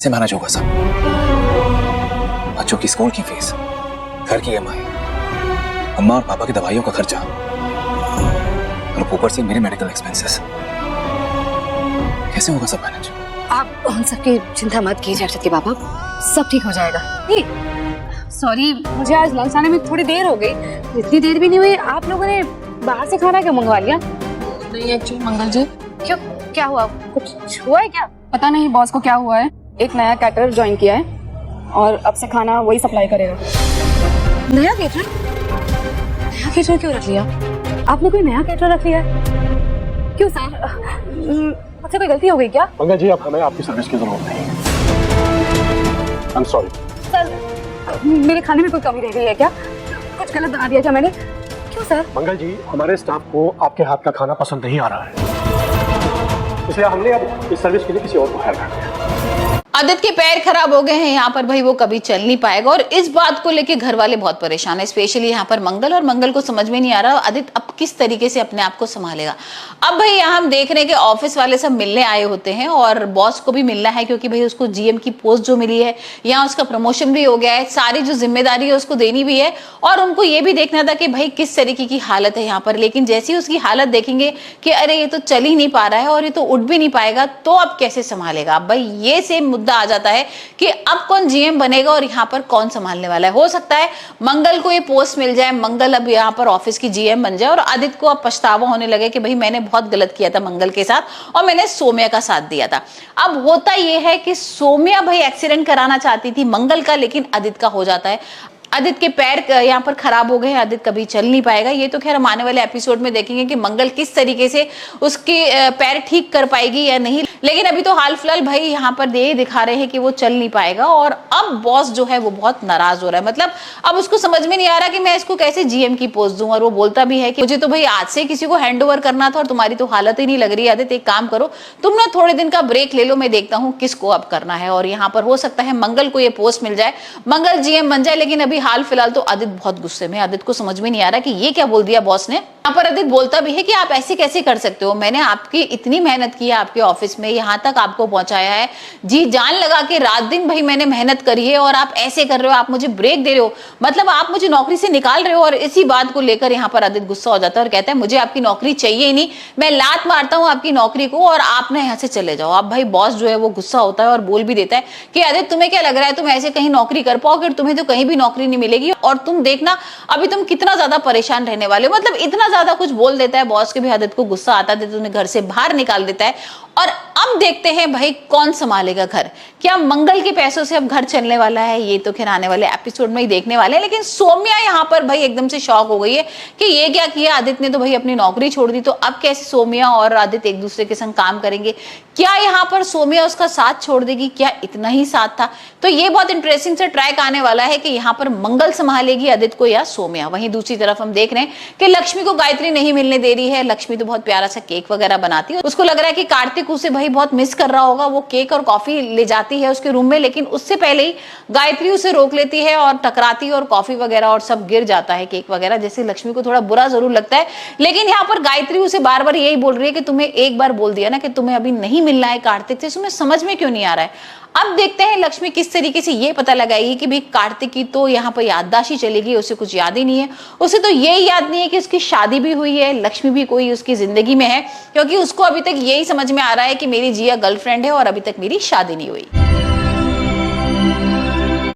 से मैनेज होगा सब। बच्चों की स्कूल की फीस, घर की EMI, अम्मा और पापा की दवाइयों का खर्चा और ऊपर से मेरे मेडिकल एक्सपेंसेस। कैसे होगा सब मैनेज? आप उन सबकी चिंता मत कीजिए अक्षत के पापा, सब ठीक हो जाएगा। सॉरी, मुझे आज लंच आने में थोड़ी देर हो गई। इतनी देर भी नहीं हुई, आप लोगों ने बाहर से खाना क्यों मंगवा लिया? नहीं एक्चुअली मंगल जी, क्यों, क्या हुआ? कुछ हुआ है क्या? पता नहीं बॉस को क्या हुआ है। एक नया कैटरर ज्वाइन किया है और अब से खाना वही सप्लाई करेगा। नया केटर? नया केटर क्यों रख लिया? आपने कोई नया केटर रख लिया है? क्यों सर, मुझसे कोई गलती हो गई क्या? मंगल जी, अब हमें आपकी सर्विस की जरूरत नहीं है। I am sorry. सर, मेरे खाने में कोई कमी रह गई है क्या? कुछ गलत बना दिया क्या मैंने? क्यों सर? मंगल जी, हमारे स्टाफ को आपके हाथ का खाना पसंद नहीं आ रहा है, इसलिए हमने अब इस सर्विस के लिए किसी और को हायर कर दिया। आदित्य के पैर खराब हो गए हैं यहाँ पर भाई, वो कभी चल नहीं पाएगा और इस बात को लेके घर वाले बहुत परेशान है, स्पेशली यहाँ पर मंगल। और मंगल को समझ में नहीं आ रहा आदित्य अब किस तरीके से अपने आप को संभालेगा। अब भाई यहाँ हम देख रहे हैं कि ऑफिस वाले सब मिलने आए होते हैं और बॉस को भी मिलना है क्योंकि भाई उसको GM की पोस्ट जो मिली है, यहाँ उसका प्रमोशन भी हो गया है, सारी जो जिम्मेदारी है उसको देनी भी है और उनको ये भी देखना था कि भाई किस तरीके की हालत है यहाँ पर। लेकिन जैसे ही उसकी हालत देखेंगे कि अरे ये तो चल ही नहीं पा रहा है और ये तो उठ भी नहीं पाएगा, तो अब कैसे संभालेगा। अब भाई ये सेम मुद्दा आ जाता है कि अब कौन GM बनेगा और यहाँ पर कौन संभालने वाला है। हो सकता है मंगल को ये पोस्ट मिल जाए, मंगल अब यहाँ पर ऑफिस की GM बन जाए और आदित्य को अब पछतावा होने लगे कि भाई मैंने बहुत गलत किया था मंगल के साथ और मैंने सोम्या का साथ दिया था। अब होता यह है कि सोम्या भाई एक्सीडेंट कराना चाहती थी मंगल का, लेकिन आदित्य का हो जाता है। आदित्य के पैर यहाँ पर खराब हो गए हैं, आदित्य कभी चल नहीं पाएगा। ये तो खैर हम आने वाले एपिसोड में देखेंगे कि मंगल किस तरीके से उसके पैर ठीक कर पाएगी या नहीं। लेकिन अभी तो हाल फिलहाल भाई यहाँ पर ये दिखा रहे हैं कि वो चल नहीं पाएगा और अब बॉस जो है वो बहुत नाराज हो रहा है। मतलब अब उसको समझ में नहीं आ रहा कि मैं इसको कैसे GM की पोस्ट दूं। और वो बोलता भी है कि मुझे तो भाई आज से किसी को हैंड ओवर करना था और तुम्हारी तो हालत ही नहीं लग रही है। आदित्य एक काम करो, तुम ना थोड़े दिन का ब्रेक ले लो, मैं देखता हूँ किसको अब करना है। और यहाँ पर हो सकता है मंगल को ये पोस्ट मिल जाए, मंगल GM बन जाए। लेकिन अभी हाल फिलहाल तो आदित्य बहुत गुस्से में। आदित्य को समझ में नहीं आ रहा कि ये क्या बोल दिया बॉस ने। यहाँ पर आदित्य बोलता भी है कि आप ऐसे कैसे कर सकते हो, मैंने आपकी इतनी मेहनत की है आपके ऑफिस में, यहाँ तक आपको पहुंचाया है, जी जान लगा के रात दिन भाई मैंने मेहनत करी है और आप ऐसे कर रहे हो, आप मुझे ब्रेक दे रहे हो, मतलब आप मुझे नौकरी से निकाल रहे हो। और इसी बात को लेकर यहाँ पर आदित्य गुस्सा हो जाता है और कहता है मुझे आपकी नौकरी चाहिए ही नहीं, मैं लात मारता हूँ आपकी नौकरी को और आप ना यहाँ से चले जाओ। अब भाई बॉस जो है वो गुस्सा होता है और बोल भी देता है कि आदित्य तुम्हें क्या लग रहा है तुम ऐसे कहीं नौकरी कर पाओगे, तुम्हें तो कहीं भी नौकरी नहीं मिलेगी और तुम देखना अभी तुम कितना ज्यादा परेशान रहने वाले हो। मतलब इतना ज्यादा कुछ बोल देता है बॉस के भी आदित्य को गुस्सा आता है, तो उन्हें घर से बाहर निकाल देता है। और अब देखते हैं भाई कौन संभालेगा घर। क्या मंगल के पैसों से अब घर चलने वाला है, ये तो खैर आने वाले एपिसोड में ही देखने वाले हैं। लेकिन सोम्या यहाँ पर भाई एकदम से शॉक हो गई है कि ये क्या किया, आदित्य ने तो भाई अपनी नौकरी छोड़ दी, तो अब कैसे सोम्या और आदित्य एक दूसरे के संग काम करेंगे। क्या यहाँ पर सोम्या उसका साथ छोड़ देगी, क्या इतना ही साथ था। तो ये बहुत इंटरेस्टिंग से ट्रैक आने वाला है कि यहाँ पर मंगल संभालेगी आदित्य को या सोम्या। वहीं दूसरी तरफ हम देख रहे हैं कि लक्ष्मी को गायत्री नहीं मिलने दे रही है। लक्ष्मी तो बहुत प्यारा सा केक वगैरह बनाती है, उसको लग रहा है कि कार्तिक उसे भाई बहुत मिस कर रहा होगा। वो केक और कॉफी ले जाती है उसके रूम में, लेकिन उससे पहले ही गायत्री उसे रोक लेती है और टकराती है और कॉफी वगैरह और सब गिर जाता है, केक वगैरह। जैसे लक्ष्मी को थोड़ा बुरा जरूर लगता है, लेकिन यहाँ पर गायत्री उसे बार बार यही बोल रही है कि तुम्हें एक बार बोल दिया ना कि तुम्हें अभी नहीं मिलना है कार्तिक से, तुम्हें समझ में क्यों नहीं आ रहा है। अब देखते हैं लक्ष्मी किस तरीके से ये पता लगाएगी कि भाई कार्तिक की तो यहाँ पर याददाश्त ही चलेगी, उसे कुछ याद ही नहीं है। उसे तो ये याद नहीं है कि उसकी शादी भी हुई है, लक्ष्मी भी कोई उसकी जिंदगी में है, क्योंकि उसको अभी तक यही समझ में आ रहा है कि मेरी जिया गर्लफ्रेंड है और अभी तक मेरी शादी नहीं हुई।